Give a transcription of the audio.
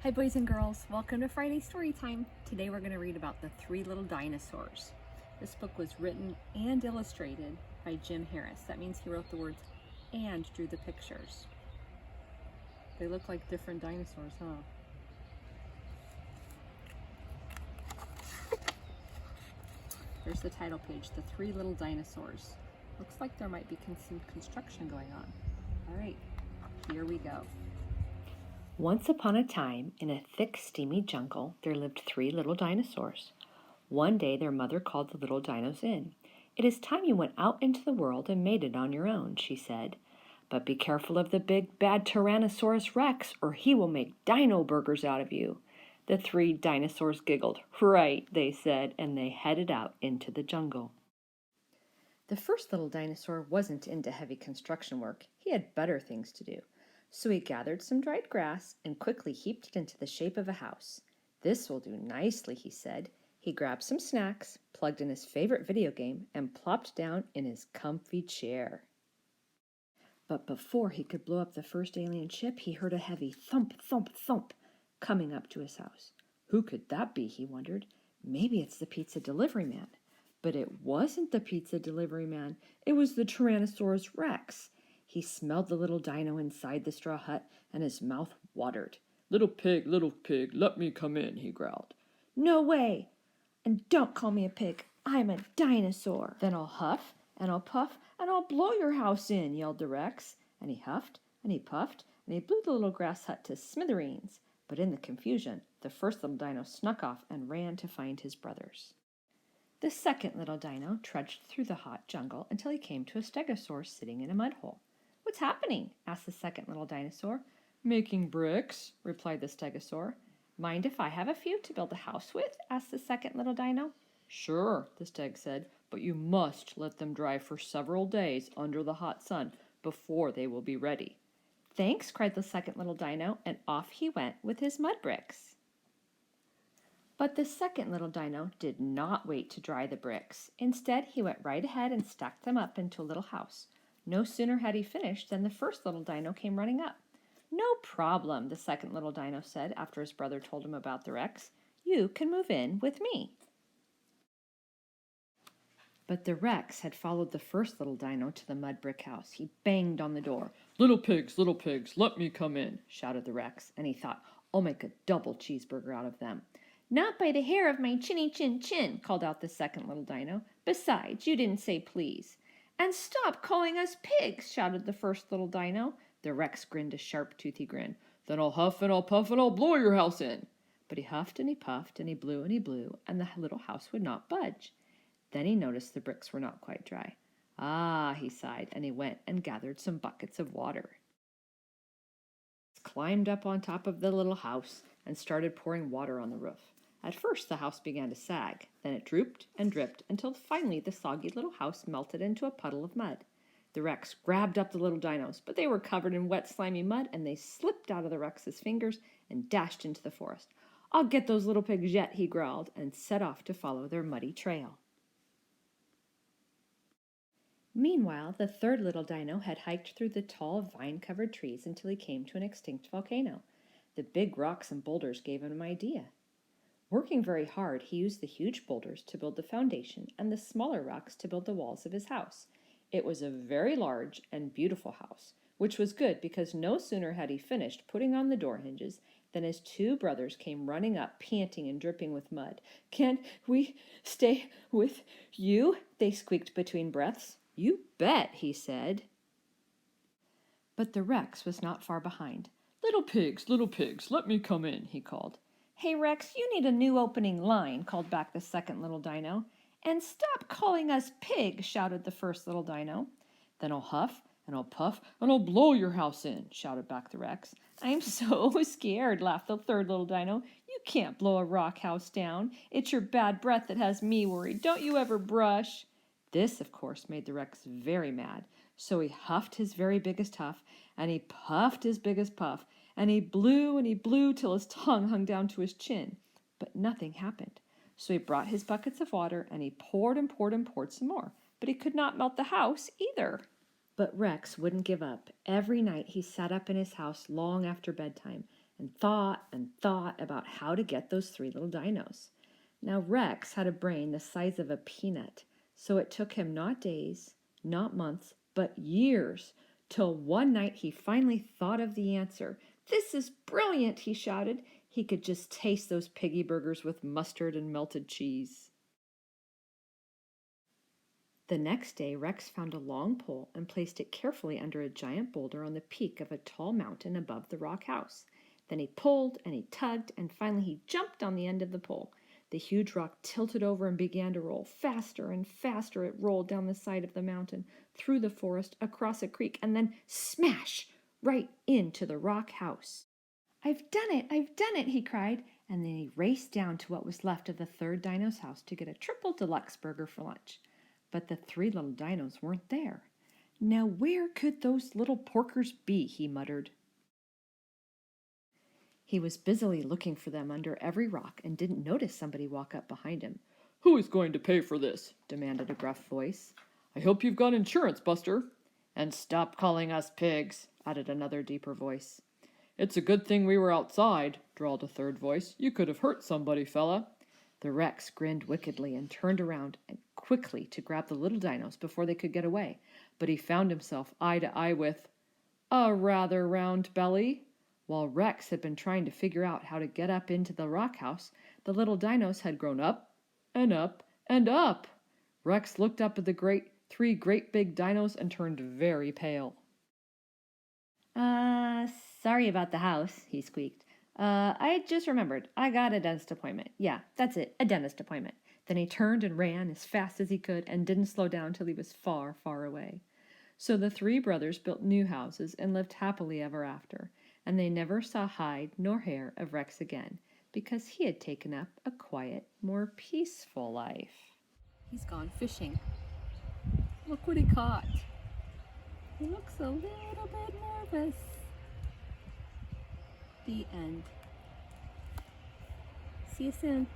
Hi boys and girls, welcome to Friday Story Time. Today we're going to read about the Three Little Dinosaurs. This book was written and illustrated by Jim Harris. That means he wrote the words and drew the pictures. They look like different dinosaurs, huh? There's the title page, The Three Little Dinosaurs. Looks like there might be some construction going on. All right, here we go. Once upon a time, in a thick, steamy jungle, there lived three little dinosaurs. One day their mother called the little dinos in. "It is time you went out into the world and made it on your own," she said. "But be careful of the big, bad Tyrannosaurus Rex, or he will make dino burgers out of you." The three dinosaurs giggled. "Right," they said, and they headed out into the jungle. The first little dinosaur wasn't into heavy construction work. He had better things to do. So he gathered some dried grass and quickly heaped it into the shape of a house. "This will do nicely," he said. He grabbed some snacks, plugged in his favorite video game, and plopped down in his comfy chair. But before he could blow up the first alien ship, he heard a heavy thump, thump, thump coming up to his house. Who could that be, he wondered. Maybe it's the pizza delivery man. But it wasn't the pizza delivery man. It was the Tyrannosaurus Rex. He smelled the little dino inside the straw hut, and his mouth watered. Little pig, let me come in," he growled. "No way! And don't call me a pig. I'm a dinosaur." "Then I'll huff, and I'll puff, and I'll blow your house in," yelled the Rex. And he huffed, and he puffed, and he blew the little grass hut to smithereens. But in the confusion, the first little dino snuck off and ran to find his brothers. The second little dino trudged through the hot jungle until he came to a stegosaurus sitting in a mud hole. "What's happening?" asked the second little dinosaur. "Making bricks," replied the stegosaur. "Mind if I have a few to build a house with?" asked the second little dino. "Sure," the steg said, "but you must let them dry for several days under the hot sun before they will be ready." "Thanks," cried the second little dino, and off he went with his mud bricks. But the second little dino did not wait to dry the bricks. Instead, he went right ahead and stacked them up into a little house. No sooner had he finished than the first little dino came running up. "No problem," the second little dino said after his brother told him about the Rex. "You can move in with me." But the Rex had followed the first little dino to the mud brick house. He banged on the door. Little pigs, let me come in," shouted the Rex, and he thought, "I'll make a double cheeseburger out of them." "Not by the hair of my chinny chin chin," called out the second little dino. "Besides, you didn't say please." "And stop calling us pigs," shouted the first little dino. The Rex grinned a sharp, toothy grin. "Then I'll huff and I'll puff and I'll blow your house in." But he huffed and he puffed and he blew, and the little house would not budge. Then he noticed the bricks were not quite dry. "Ah," he sighed, and he went and gathered some buckets of water. He climbed up on top of the little house and started pouring water on the roof. At first the house began to sag, then it drooped and dripped until finally the soggy little house melted into a puddle of mud. The Rex grabbed up the little dinos, but they were covered in wet, slimy mud, and they slipped out of the Rex's fingers and dashed into the forest. "I'll get those little pigs yet," he growled, and set off to follow their muddy trail. Meanwhile, the third little dino had hiked through the tall, vine-covered trees until he came to an extinct volcano. The big rocks and boulders gave him an idea. Working very hard, he used the huge boulders to build the foundation and the smaller rocks to build the walls of his house. It was a very large and beautiful house, which was good because no sooner had he finished putting on the door hinges than his two brothers came running up, panting and dripping with mud. "Can we stay with you?" they squeaked between breaths. "You bet," he said. But the Rex was not far behind. Little pigs, let me come in," he called. "Hey, Rex, you need a new opening line," called back the second little dino. "And stop calling us pigs," shouted the first little dino. "Then I'll huff, and I'll puff, and I'll blow your house in," shouted back the Rex. "I'm so scared," laughed the third little dino. "You can't blow a rock house down. It's your bad breath that has me worried. Don't you ever brush?" This, of course, made the Rex very mad, so he huffed his very biggest huff, and he puffed his biggest puff, and he blew till his tongue hung down to his chin. But nothing happened. So he brought his buckets of water, and he poured and poured and poured some more. But he could not melt the house either. But Rex wouldn't give up. Every night he sat up in his house long after bedtime, and thought about how to get those three little dinos. Now, Rex had a brain the size of a peanut, so it took him not days, not months, but years, till one night he finally thought of the answer. "This is brilliant," he shouted. He could just taste those piggy burgers with mustard and melted cheese. The next day, Rex found a long pole and placed it carefully under a giant boulder on the peak of a tall mountain above the rock house. Then he pulled and he tugged, and finally he jumped on the end of the pole. The huge rock tilted over and began to roll. Faster and faster it rolled down the side of the mountain, through the forest, across a creek, and then smash! Right into the rock house. I've done it, he cried, and then he raced down to what was left of the third dino's house to get a triple deluxe burger for lunch. But the three little dinos weren't there. "Now where could those little porkers be?" he muttered. He was busily looking for them under every rock and didn't notice somebody walk up behind him. "Who is going to pay for this?" demanded a gruff voice. "I hope you've got insurance, Buster." "And stop calling us pigs," added another deeper voice. "It's a good thing we were outside," drawled a third voice. "You could have hurt somebody, fella." The Rex grinned wickedly and turned around and quickly to grab the little dinos before they could get away, but he found himself eye to eye with a rather round belly. While Rex had been trying to figure out how to get up into the rock house, the little dinos had grown up and up and up. Rex looked up at the three great big dinos and turned very pale. Sorry about the house," he squeaked. I just remembered. I got a dentist appointment. Yeah, that's it, a dentist appointment." Then he turned and ran as fast as he could and didn't slow down till he was far, far away. So the three brothers built new houses and lived happily ever after, and they never saw hide nor hair of Rex again, because he had taken up a quiet, more peaceful life. He's gone fishing. Look what he caught. He looks a little bit nervous. The end. See you soon.